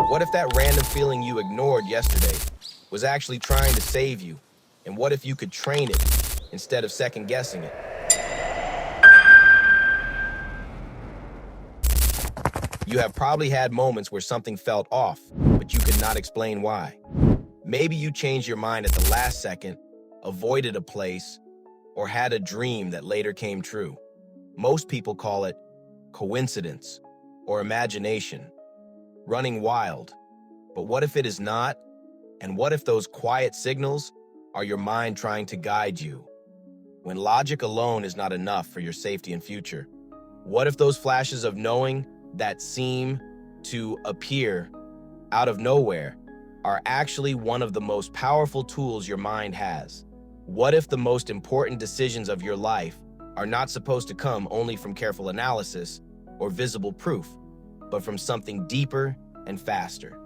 What if that random feeling you ignored yesterday was actually trying to save you? And what if you could train it instead of second guessing it? You have probably had moments where something felt off, but you could not explain why. Maybe you changed your mind at the last second, avoided a place, or had a dream that later came true. Most people call it coincidence or imagination, running wild. But what if it is not? And what if those quiet signals are your mind trying to guide you? When logic alone is not enough for your safety and future, what if those flashes of knowing that seem to appear out of nowhere are actually one of the most powerful tools your mind has? What if the most important decisions of your life are not supposed to come only from careful analysis or visible proof, but from something deeper and faster?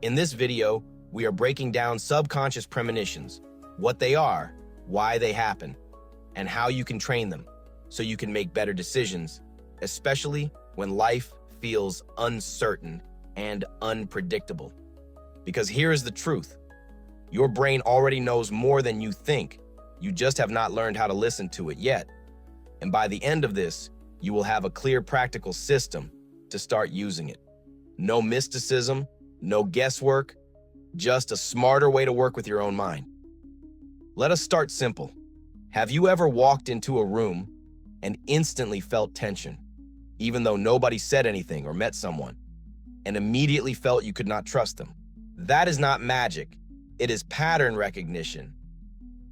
In this video, we are breaking down subconscious premonitions, what they are, why they happen, and how you can train them so you can make better decisions, especially when life feels uncertain and unpredictable. Because here is the truth. Your brain already knows more than you think. You just have not learned how to listen to it yet. And by the end of this, you will have a clear, practical system to start using it. No mysticism, no guesswork, just a smarter way to work with your own mind. Let us start simple. Have you ever walked into a room and instantly felt tension, even though nobody said anything or met someone, and immediately felt you could not trust them? That is not magic. It is pattern recognition.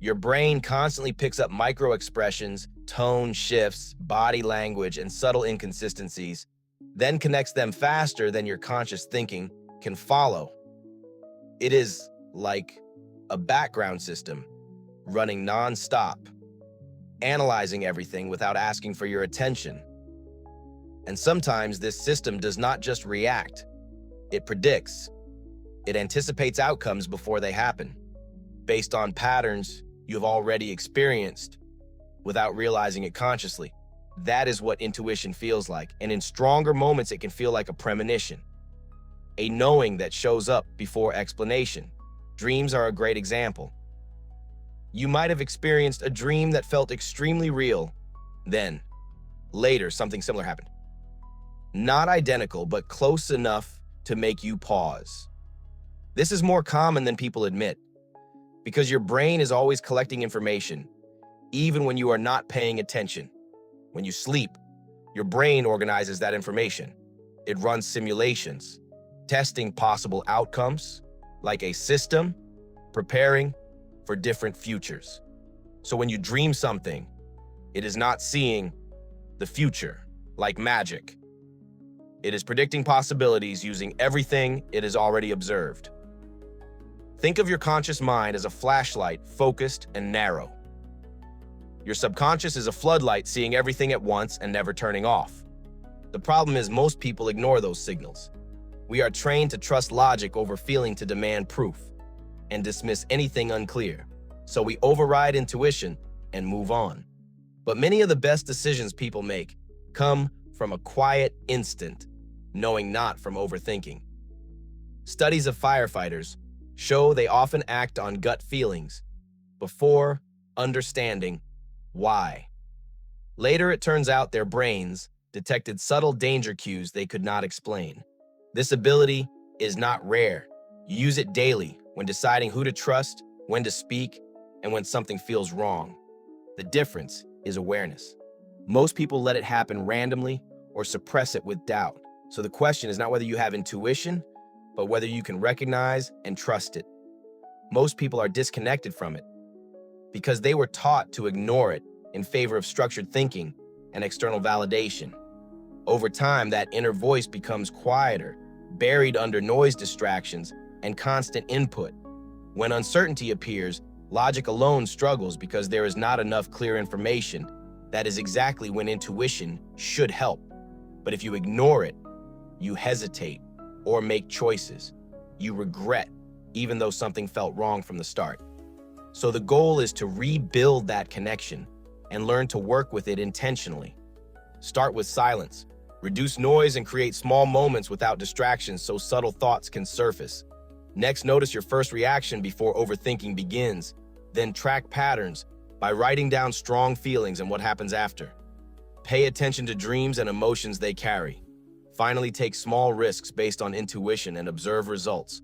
Your brain constantly picks up micro expressions, tone shifts, body language, and subtle inconsistencies, then connects them faster than your conscious thinking can follow. It is like a background system running non-stop, analyzing everything without asking for your attention. And sometimes this system does not just react, it predicts. It anticipates outcomes before they happen, based on patterns you've already experienced without realizing it consciously. That is what intuition feels like, and in stronger moments it can feel like a premonition, a knowing that shows up before explanation. Dreams are a great example. You might have experienced a dream that felt extremely real, then, later, something similar happened. Not identical, but close enough to make you pause. This is more common than people admit, because your brain is always collecting information, even when you are not paying attention. When you sleep, your brain organizes that information. It runs simulations, testing possible outcomes, like a system, preparing for different futures. So when you dream something, it is not seeing the future like magic. It is predicting possibilities using everything it has already observed. Think of your conscious mind as a flashlight, focused and narrow. Your subconscious is a floodlight, seeing everything at once and never turning off. The problem is most people ignore those signals. We are trained to trust logic over feeling, to demand proof, and dismiss anything unclear. So we override intuition and move on. But many of the best decisions people make come from a quiet instant, knowing, not from overthinking. Studies of firefighters show they often act on gut feelings before understanding why. Later, it turns out their brains detected subtle danger cues they could not explain. This ability is not rare. You use it daily when deciding who to trust, when to speak, and when something feels wrong. The difference is awareness. Most people let it happen randomly or suppress it with doubt. So the question is not whether you have intuition, but whether you can recognize and trust it. Most people are disconnected from it because they were taught to ignore it in favor of structured thinking and external validation. Over time, that inner voice becomes quieter, buried under noise, distractions, and constant input. When uncertainty appears, logic alone struggles because there is not enough clear information. That is exactly when intuition should help. But if you ignore it, you hesitate or make choices you regret, even though something felt wrong from the start. So the goal is to rebuild that connection and learn to work with it intentionally. Start with silence. Reduce noise and create small moments without distractions so subtle thoughts can surface. Next, notice your first reaction before overthinking begins. Then track patterns by writing down strong feelings and what happens after. Pay attention to dreams and emotions they carry. Finally, take small risks based on intuition and observe results.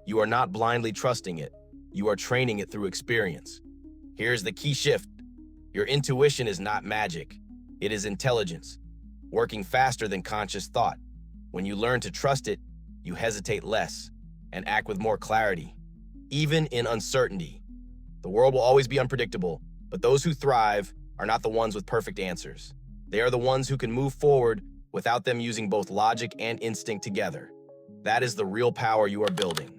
You are not blindly trusting it. You are training it through experience. Here's the key shift. Your intuition is not magic. It is intelligence, working faster than conscious thought. When you learn to trust it, you hesitate less and act with more clarity, even in uncertainty. The world will always be unpredictable, but those who thrive are not the ones with perfect answers. They are the ones who can move forward without them using both logic and instinct together. That is the real power you are building.